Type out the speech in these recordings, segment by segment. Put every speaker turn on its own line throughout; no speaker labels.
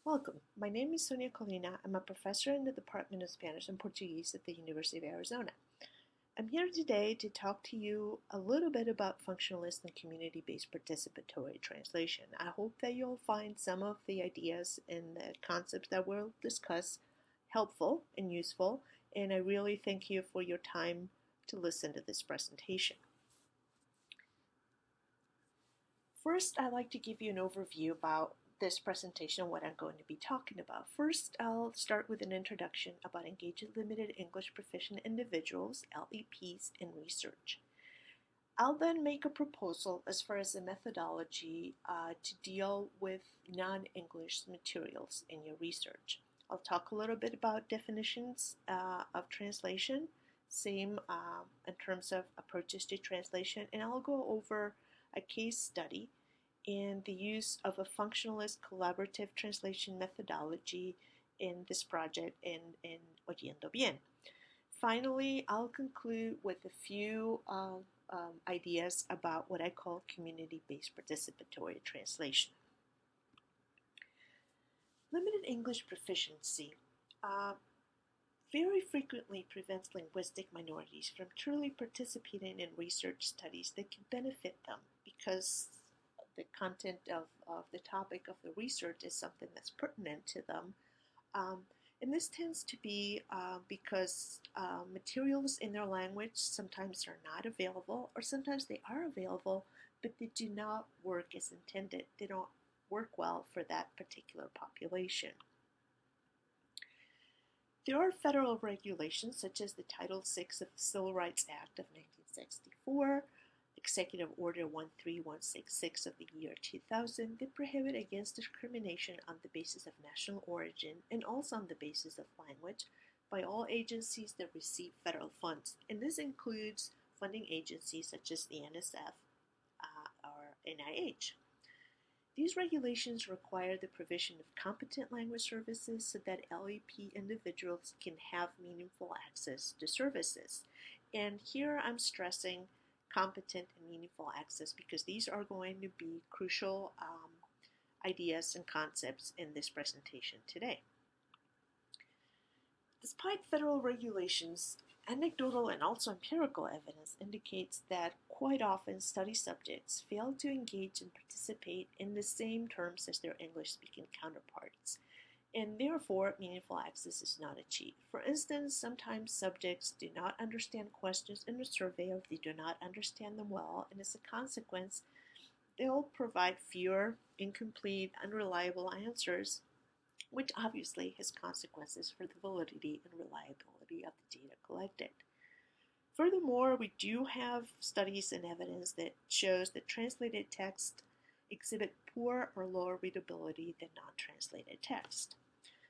Welcome. My name is Sonia Colina. I'm a professor in the Department of Spanish and Portuguese at the University of Arizona. I'm here today to talk to you a little bit about functionalist and community-based participatory translation. I hope that you'll find some of the ideas and the concepts that we'll discuss helpful and useful, and I really thank you for your time to listen to this presentation. First, I'd like to give you an overview about this presentation and what I'm going to be talking about. First, I'll start with an introduction about engaged limited English proficient individuals, LEPs, in research. I'll then make a proposal as far as the methodology to deal with non-English materials in your research. I'll talk a little bit about definitions of translation, same in terms of approaches to translation, and I'll go over a case study in the use of a functionalist collaborative translation methodology in this project in Oyendo Bien. Finally, I'll conclude with a few ideas about what I call community-based participatory translation. Limited English proficiency very frequently prevents linguistic minorities from truly participating in research studies that can benefit them because the content of the topic of the research is something that's pertinent to them. And this tends to be because materials in their language sometimes are not available, or sometimes they are available, but they do not work as intended. They don't work well for that particular population. There are federal regulations such as the Title VI of the Civil Rights Act of 1964, Executive Order 13166 of the year 2000 that prohibit against discrimination on the basis of national origin and also on the basis of language by all agencies that receive federal funds. And this includes funding agencies such as the NSF or NIH. These regulations require the provision of competent language services so that LEP individuals can have meaningful access to services. And here I'm stressing competent and meaningful access because these are going to be crucial ideas and concepts in this presentation today. Despite federal regulations, anecdotal and also empirical evidence indicates that quite often study subjects fail to engage and participate in the same terms as their English-speaking counterparts, and therefore meaningful access is not achieved. For instance, sometimes subjects do not understand questions in a survey or they do not understand them well, and as a consequence, they'll provide fewer, incomplete, unreliable answers, which obviously has consequences for the validity and reliability of the data collected. Furthermore, we do have studies and evidence that shows that translated text exhibit poor or lower readability than non-translated text.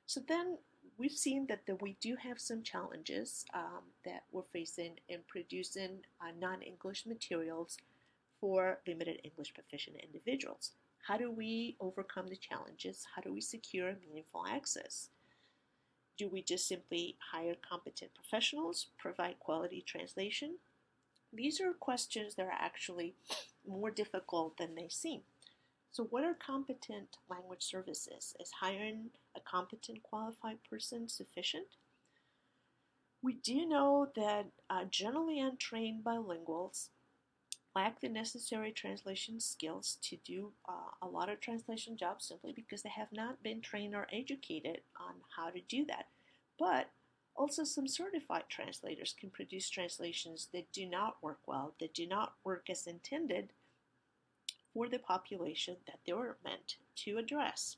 So then we've seen that we do have some challenges that we're facing in producing non-English materials for limited English proficient individuals. How do we overcome the challenges? How do we secure meaningful access? Do we just simply hire competent professionals, provide quality translation? These are questions that are actually more difficult than they seem. So what are competent language services? Is hiring a competent qualified person sufficient? We do know that generally untrained bilinguals lack the necessary translation skills to do a lot of translation jobs simply because they have not been trained or educated on how to do that. But also some certified translators can produce translations that do not work well, that do not work as intended for the population that they were meant to address.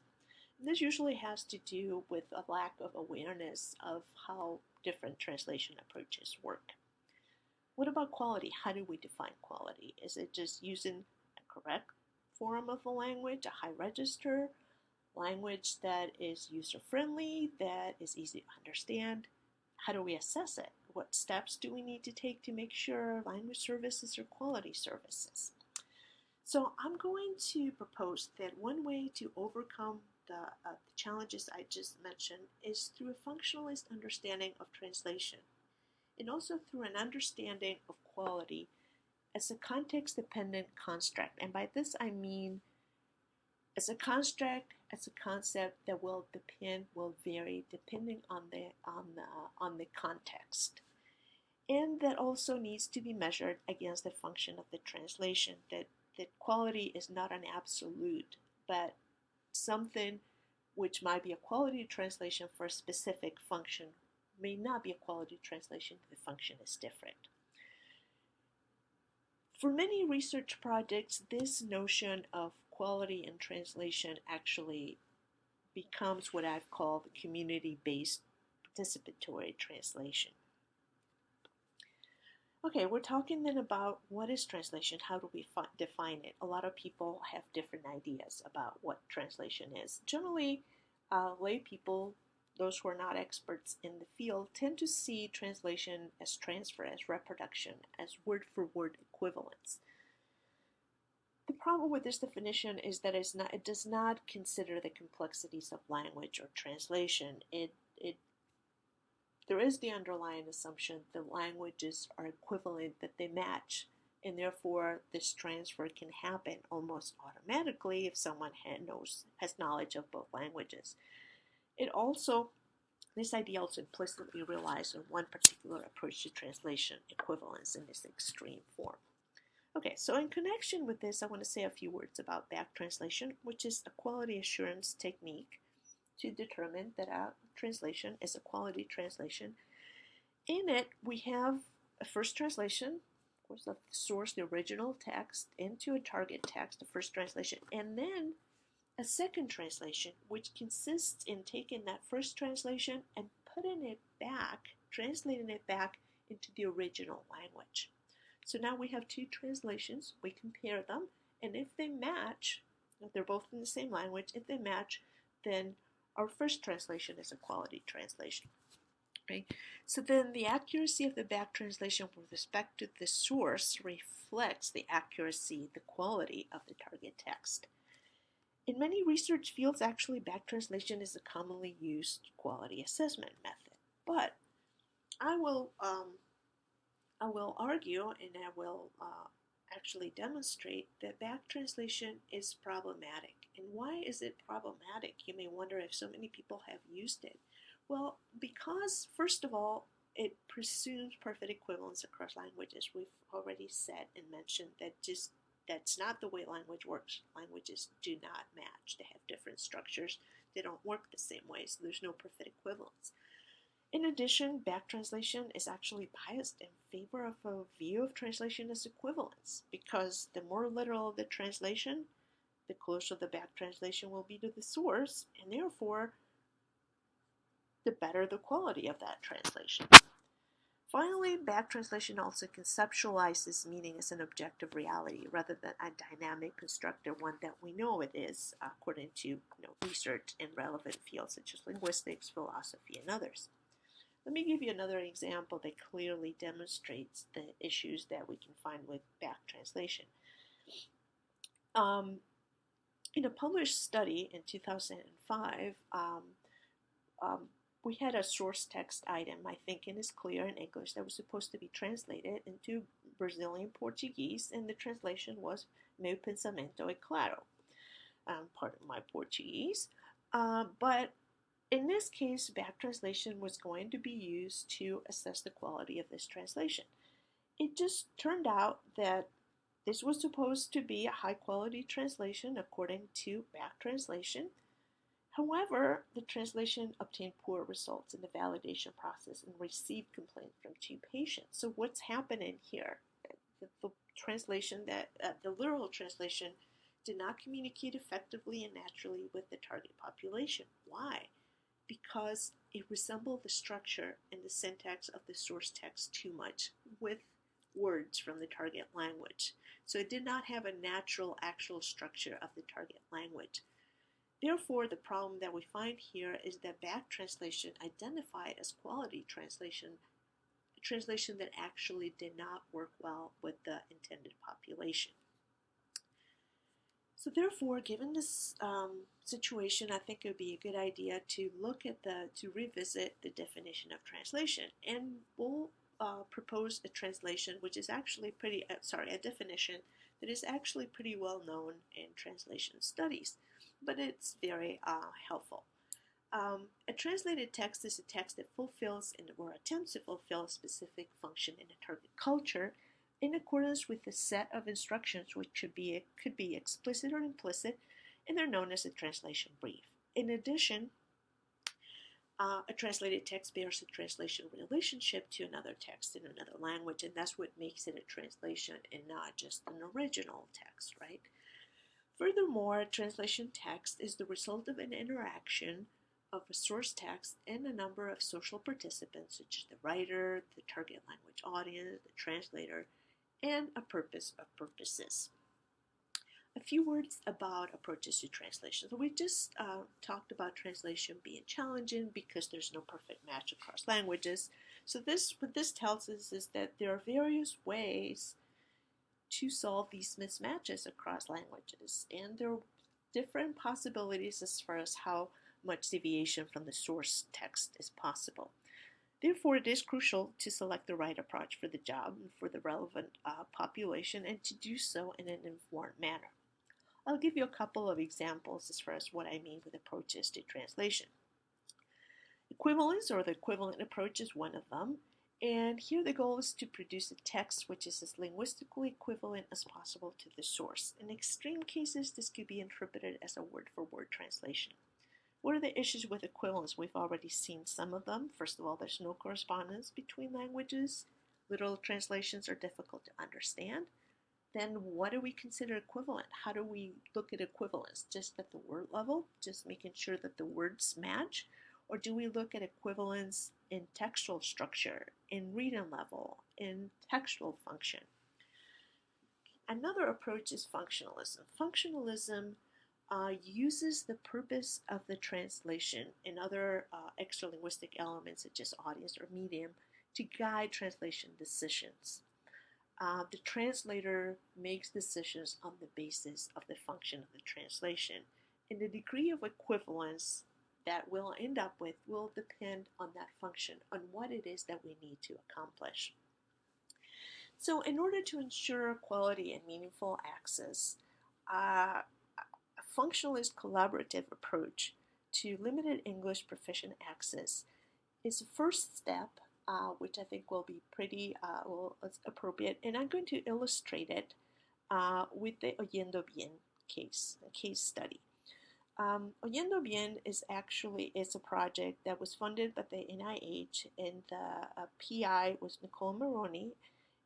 And this usually has to do with a lack of awareness of how different translation approaches work. What about quality? How do we define quality? Is it just using a correct form of the language, a high register, language that is user-friendly, that is easy to understand? How do we assess it? What steps do we need to take to make sure language services are quality services? So I'm going to propose that one way to overcome the challenges I just mentioned is through a functionalist understanding of translation, and also through an understanding of quality as a context-dependent construct. And by this I mean as a construct, as a concept that will vary depending on the context, and that also needs to be measured against the function of the translation. That quality is not an absolute, but something which might be a quality translation for a specific function may not be a quality translation if the function is different. For many research projects, this notion of quality in translation actually becomes what I've called community-based participatory translation. Okay, we're talking then about what is translation, how do we define it? A lot of people have different ideas about what translation is. Generally, lay people, those who are not experts in the field, tend to see translation as transfer, as reproduction, as word-for-word equivalence. The problem with this definition is that it does not consider the complexities of language or translation. There is the underlying assumption that languages are equivalent, that they match, and therefore this transfer can happen almost automatically if someone has knowledge of both languages. This idea also implicitly relies on one particular approach to translation, equivalence in this extreme form. Okay, so in connection with this, I want to say a few words about back translation, which is a quality assurance technique to determine that a translation is a quality translation. In it, we have a first translation, of course, of the source, the original text, into a target text, the first translation, and then a second translation, which consists in taking that first translation and putting it back, translating it back into the original language. So now we have two translations, we compare them, and if they match, if they're both in the same language, if they match, then our first translation is a quality translation. Right? So then the accuracy of the back translation with respect to the source reflects the accuracy, the quality of the target text. In many research fields, actually, back translation is a commonly used quality assessment method. But I will argue, and I will actually demonstrate that back translation is problematic. And why is it problematic? You may wonder if so many people have used it. Well, because, first of all, it presumes perfect equivalence across languages. We've already said and mentioned that that's not the way language works. Languages do not match. They have different structures. They don't work the same way, so there's no perfect equivalence. In addition, back translation is actually biased in favor of a view of translation as equivalence, because the more literal the translation, the closer the back translation will be to the source, and therefore, the better the quality of that translation. Finally, back translation also conceptualizes meaning as an objective reality rather than a dynamic, constructive one that we know it is, according to research in relevant fields such as linguistics, philosophy, and others. Let me give you another example that clearly demonstrates the issues that we can find with back translation. In a published study in 2005, we had a source text item, my thinking is clear in English, that was supposed to be translated into Brazilian Portuguese, and the translation was Meu pensamento é claro. Pardon my Portuguese. But in this case, back translation was going to be used to assess the quality of this translation. It just turned out that this was supposed to be a high-quality translation according to back translation. However, the translation obtained poor results in the validation process and received complaints from 2 patients. So what's happening here? The translation the literal translation did not communicate effectively and naturally with the target population. Why? Because it resembled the structure and the syntax of the source text too much with words from the target language. So it did not have a natural, actual structure of the target language. Therefore, the problem that we find here is that back translation identified as quality translation, a translation that actually did not work well with the intended population. So therefore, given this situation, I think it would be a good idea to revisit the definition of translation, and we'll propose a translation which is actually a definition that is actually pretty well known in translation studies. but it's very helpful. A translated text is a text that fulfills or attempts to fulfill a specific function in a target culture in accordance with a set of instructions which could be explicit or implicit, and they're known as a translation brief. In addition, a translated text bears a translation relationship to another text in another language, and that's what makes it a translation and not just an original text, right? Furthermore, a translation text is the result of an interaction of a source text and a number of social participants, such as the writer, the target language audience, the translator, and a purpose of purposes. A few words about approaches to translation. So we just talked about translation being challenging because there's no perfect match across languages. So what this tells us is that there are various ways to solve these mismatches across languages, and there are different possibilities as far as how much deviation from the source text is possible. Therefore, it is crucial to select the right approach for the job and for the relevant population, and to do so in an informed manner. I'll give you a couple of examples as far as what I mean with approaches to translation. Equivalence, or the equivalent approach, is one of them. And here the goal is to produce a text which is as linguistically equivalent as possible to the source. In extreme cases, this could be interpreted as a word-for-word translation. What are the issues with equivalence? We've already seen some of them. First of all, there's no correspondence between languages. Literal translations are difficult to understand. Then what do we consider equivalent? How do we look at equivalence? Just at the word level, just making sure that the words match? Or do we look at equivalence in textual structure, in reading level, in textual function? Another approach is functionalism. Functionalism uses the purpose of the translation and other extra-linguistic elements such as audience or medium to guide translation decisions. The translator makes decisions on the basis of the function of the translation, and the degree of equivalence that we'll end up with will depend on that function, on what it is that we need to accomplish. So in order to ensure quality and meaningful access, a functionalist collaborative approach to limited English proficient access is a first step, which I think will be pretty appropriate, and I'm going to illustrate it with the Oyendo Bien case study. Oyendo Bien is a project that was funded by the NIH, and the PI was Nicole Maroney,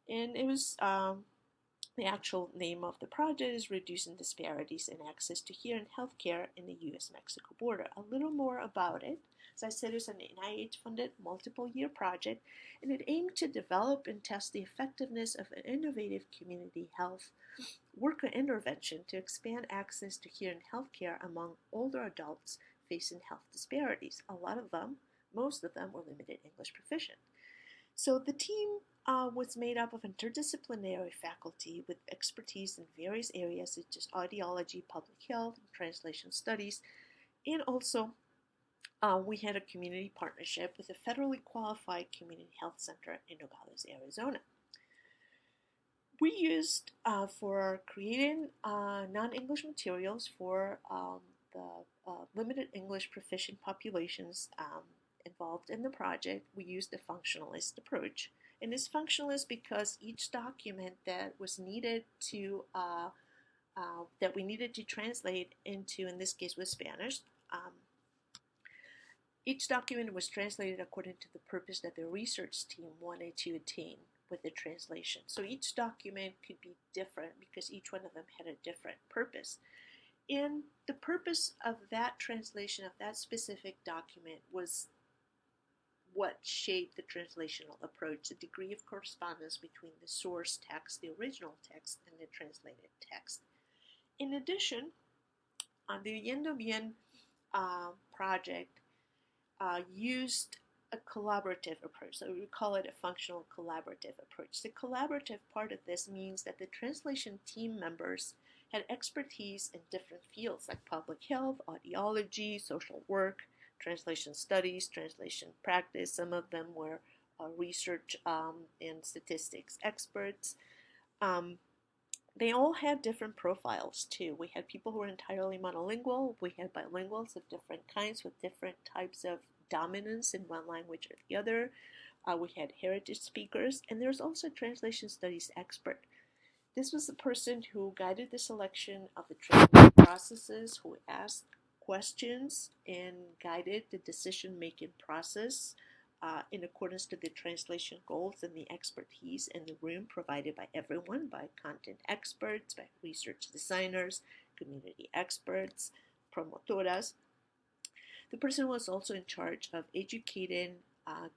and it was the actual name of the project is Reducing Disparities in Access to Hearing Healthcare in the U.S.-Mexico border. A little more about it. As I said, it was an NIH-funded multiple-year project, and it aimed to develop and test the effectiveness of an innovative community health worker intervention to expand access to hearing healthcare among older adults facing health disparities. Most of them were limited English proficient. So the team was made up of interdisciplinary faculty with expertise in various areas such as audiology, public health, and translation studies, and also we had a community partnership with a federally qualified community health center in Nogales, Arizona. We used for creating non-English materials for the limited English proficient populations involved in the project, we used the functionalist approach. And it's functionalist because each document that was needed to that we needed to translate into, in this case, was Spanish. Each document was translated according to the purpose that the research team wanted to attain with the translation. So each document could be different because each one of them had a different purpose. And the purpose of that translation of that specific document was what shaped the translational approach, the degree of correspondence between the source text, the original text, and the translated text. In addition, on the Oyendo Bien project used a collaborative approach. So we call it a functional collaborative approach. The collaborative part of this means that the translation team members had expertise in different fields like public health, audiology, social work, translation studies, translation practice. Some of them were research and statistics experts. They all had different profiles too. We had people who were entirely monolingual. We had bilinguals of different kinds with different types of dominance in one language or the other. We had heritage speakers, and there's also a translation studies expert. This was the person who guided the selection of the training processes, who asked questions and guided the decision-making process in accordance to the translation goals and the expertise in the room provided by everyone, by content experts, by research designers, community experts, promotoras. The person was also in charge of educating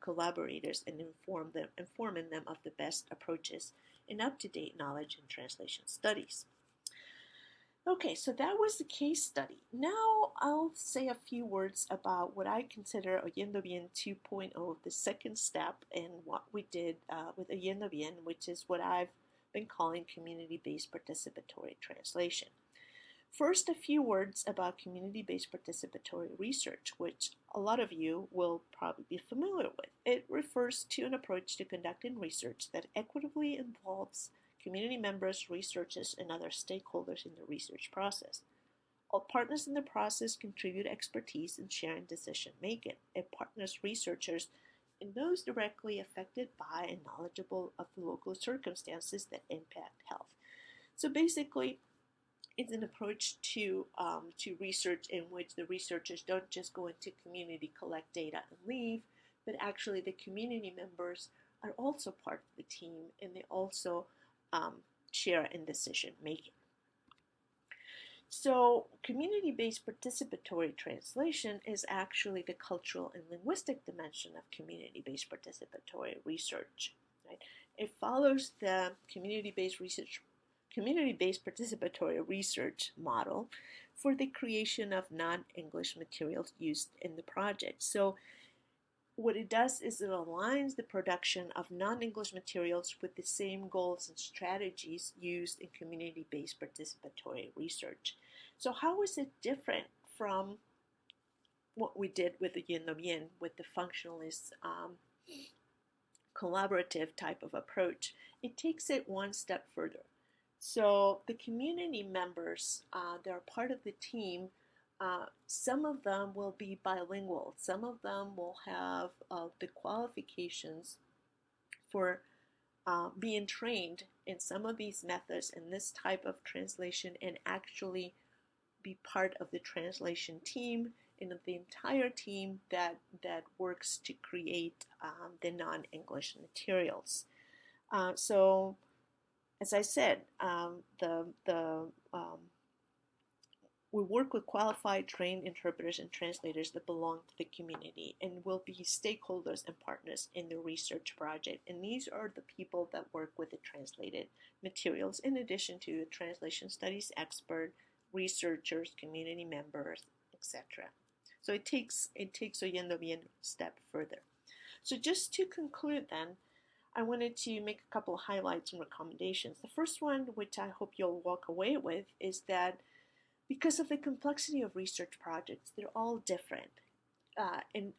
collaborators and informing them of the best approaches and up-to-date knowledge in translation studies. Okay, so that was the case study. Now I'll say a few words about what I consider Oyendo Bien 2.0, the second step in what we did with Oyendo Bien, which is what I've been calling community-based participatory translation. First, a few words about community-based participatory research, which a lot of you will probably be familiar with. It refers to an approach to conducting research that equitably involves community members, researchers, and other stakeholders in the research process. All partners in the process contribute expertise in sharing decision-making. It partners researchers and those directly affected by and knowledgeable of the local circumstances that impact health. So basically, it's an approach to research in which the researchers don't just go into community, collect data, and leave, but actually the community members are also part of the team, and they also share in decision making. So community-based participatory translation is actually the cultural and linguistic dimension of community-based participatory research. Right? It follows the community-based participatory research model for the creation of non-English materials used in the project. So what it does is it aligns the production of non-English materials with the same goals and strategies used in community-based participatory research. So how is it different from what we did with the Oyendo Bien, with the functionalist collaborative type of approach? It takes it one step further. So the community members, they're part of the team. Some of them will be bilingual. Some of them will have the qualifications for being trained in some of these methods in this type of translation and actually be part of the translation team and of the entire team that works to create the non-English materials. So as I said, we work with qualified, trained interpreters and translators that belong to the community and will be stakeholders and partners in the research project. And these are the people that work with the translated materials, in addition to the translation studies expert, researchers, community members, etc. So it takes Oyendo Bien a step further. So just to conclude then, I wanted to make a couple of highlights and recommendations. The first one, which I hope you'll walk away with, is that because of the complexity of research projects, they're all different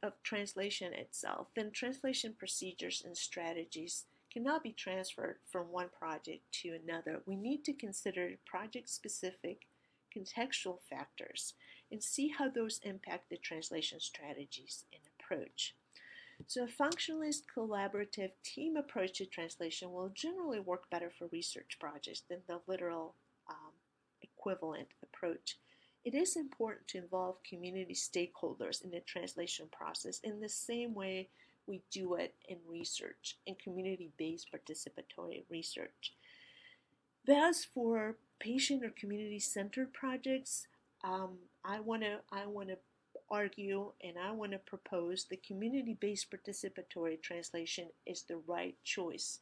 of translation itself. Then translation procedures and strategies cannot be transferred from one project to another. We need to consider project-specific contextual factors and see how those impact the translation strategies and approach. So a functionalist collaborative team approach to translation will generally work better for research projects than the literal equivalent approach. It is important to involve community stakeholders in the translation process in the same way we do it in research, in community-based participatory research. Thus, for patient or community-centered projects, I want to argue and I want to propose the community-based participatory translation is the right choice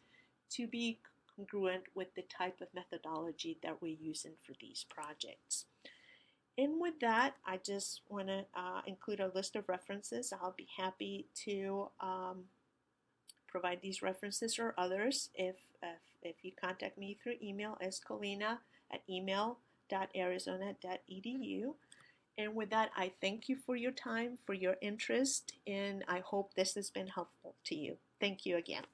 to be congruent with the type of methodology that we're using for these projects. And with that, I just want to include a list of references. I'll be happy to provide these references or others if you contact me through email, scolina@email.arizona.edu. And with that, I thank you for your time, for your interest, and I hope this has been helpful to you. Thank you again.